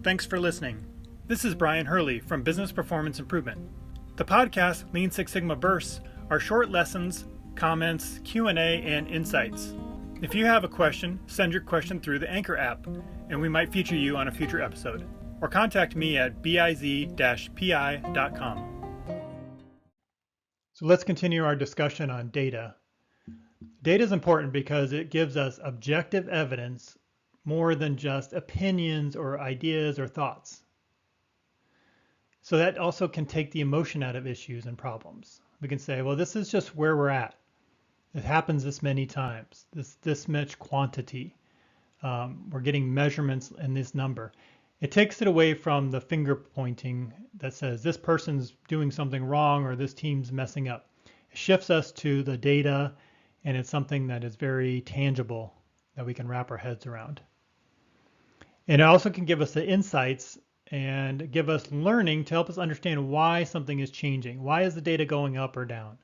thanks for listening. This is Brian Hurley from Business Performance Improvement. The podcast Lean Six Sigma Bursts are short lessons, comments, Q&A, and insights. If you have a question, send your question through the Anchor app, and we might feature you on a future episode. Or contact me at biz-pi.com. So let's continue our discussion on data. Data is important because it gives us objective evidence more than just opinions or ideas or thoughts. So that also can take the emotion out of issues and problems. We can say, well, this is just where we're at. It happens this many times, this much quantity. We're getting measurements in this number. It takes it away from the finger pointing that says this person's doing something wrong or this team's messing up. It shifts us to the data, and it's something that is very tangible that we can wrap our heads around. And it also can give us the insights and give us learning to help us understand why something is changing. Why is the data going up or down?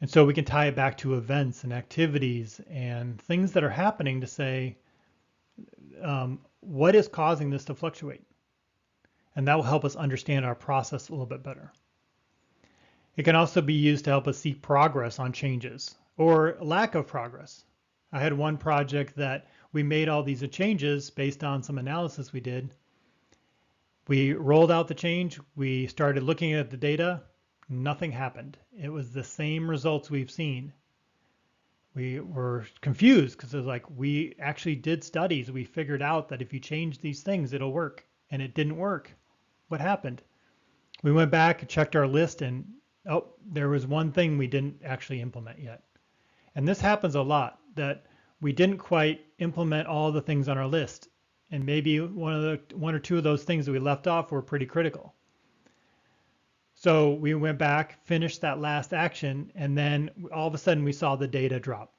And so we can tie it back to events and activities and things that are happening to say, what is causing this to fluctuate? And that will help us understand our process a little bit better. It can also be used to help us see progress on changes or lack of progress. I had one project that we made all these changes based on some analysis we did. We rolled out the change. We started looking at the data. Nothing happened. It was the same results we've seen. We were confused because it was like, we actually did studies. We figured out that if you change these things, it'll work. And it didn't work. What happened? We went back and checked our list and, there was one thing we didn't actually implement yet. And this happens a lot, that we didn't quite implement all the things on our list. And maybe one or two of those things that we left off were pretty critical. So we went back, finished that last action, and then all of a sudden we saw the data drop.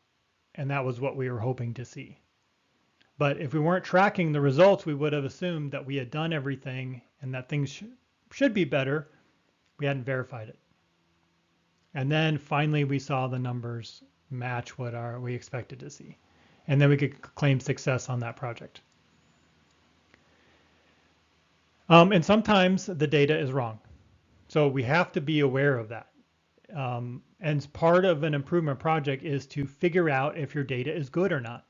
And that was what we were hoping to see. But if we weren't tracking the results, we would have assumed that we had done everything and that things should be better. We hadn't verified it. And then finally we saw the numbers match what we expected to see. And then we could claim success on that project. And sometimes the data is wrong. So we have to be aware of that. And part of an improvement project is to figure out if your data is good or not.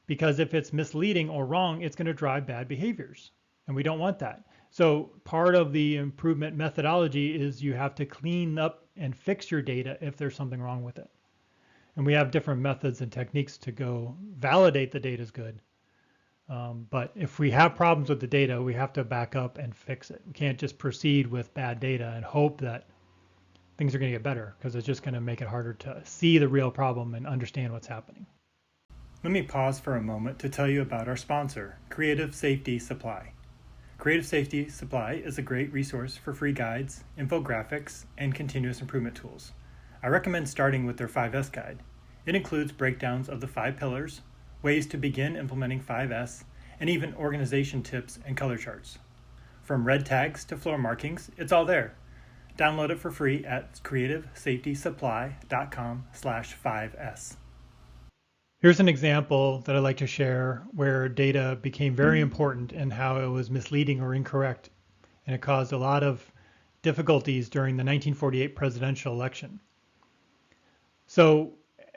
Because if it's misleading or wrong, it's going to drive bad behaviors. And we don't want that. So part of the improvement methodology is you have to clean up and fix your data if there's something wrong with it. And we have different methods and techniques to go validate the data is good. But if we have problems with the data, we have to back up and fix it. We can't just proceed with bad data and hope that things are going to get better, because it's just going to make it harder to see the real problem and understand what's happening. Let me pause for a moment to tell you about our sponsor, Creative Safety Supply. Creative Safety Supply is a great resource for free guides, infographics, and continuous improvement tools. I recommend starting with their 5S guide. It includes breakdowns of the 5 pillars, ways to begin implementing 5S, and even organization tips and color charts. From red tags to floor markings, it's all there. Download it for free at creativesafetysupply.com/5S. Here's an example that I'd like to share where data became very important and how it was misleading or incorrect, and it caused a lot of difficulties during the 1948 presidential election. So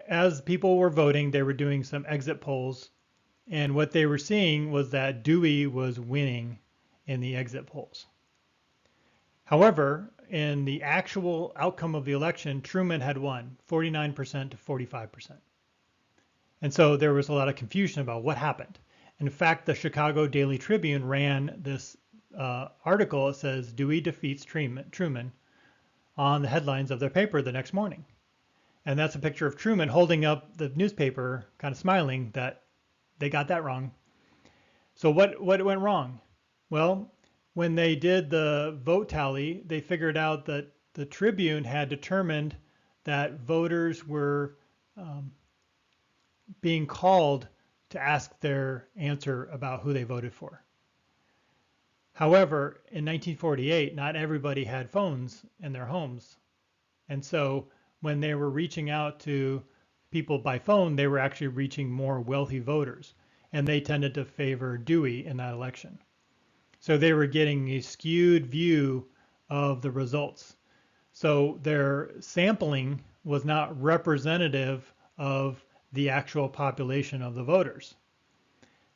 as people were voting, they were doing some exit polls, and what they were seeing was that Dewey was winning in the exit polls. However, in the actual outcome of the election, Truman had won 49% to 45%. And so there was a lot of confusion about what happened. In fact, the Chicago Daily Tribune ran this article that says Dewey defeats Truman on the headlines of their paper the next morning. And that's a picture of Truman holding up the newspaper, kind of smiling that they got that wrong. So what went wrong? Well, when they did the vote tally, they figured out that the Tribune had determined that voters were being called to ask their answer about who they voted for. However, in 1948, not everybody had phones in their homes. And so when they were reaching out to people by phone, they were actually reaching more wealthy voters. and they tended to favor Dewey in that election. So they were getting a skewed view of the results. So their sampling was not representative of the actual population of the voters.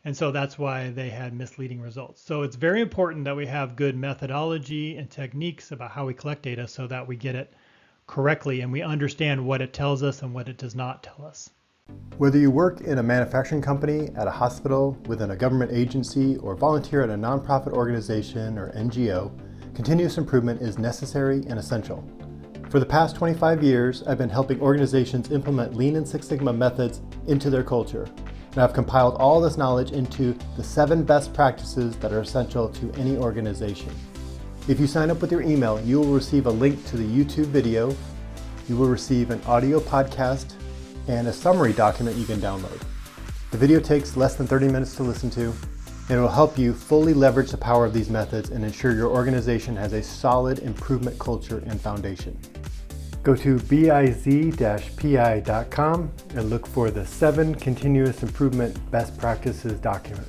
And so that's why they had misleading results. So it's very important that we have good methodology and techniques about how we collect data so that we get it correctly and we understand what it tells us and what it does not tell us. Whether you work in a manufacturing company, at a hospital, within a government agency, or volunteer at a nonprofit organization or NGO, continuous improvement is necessary and essential. For the past 25 years, I've been helping organizations implement Lean and Six Sigma methods into their culture. And I've compiled all this knowledge into the 7 best practices that are essential to any organization. If you sign up with your email, you will receive a link to the YouTube video, you will receive an audio podcast, and a summary document you can download. The video takes less than 30 minutes to listen to, and it will help you fully leverage the power of these methods and ensure your organization has a solid improvement culture and foundation. Go to biz-pi.com and look for the 7 Continuous Improvement Best Practices document.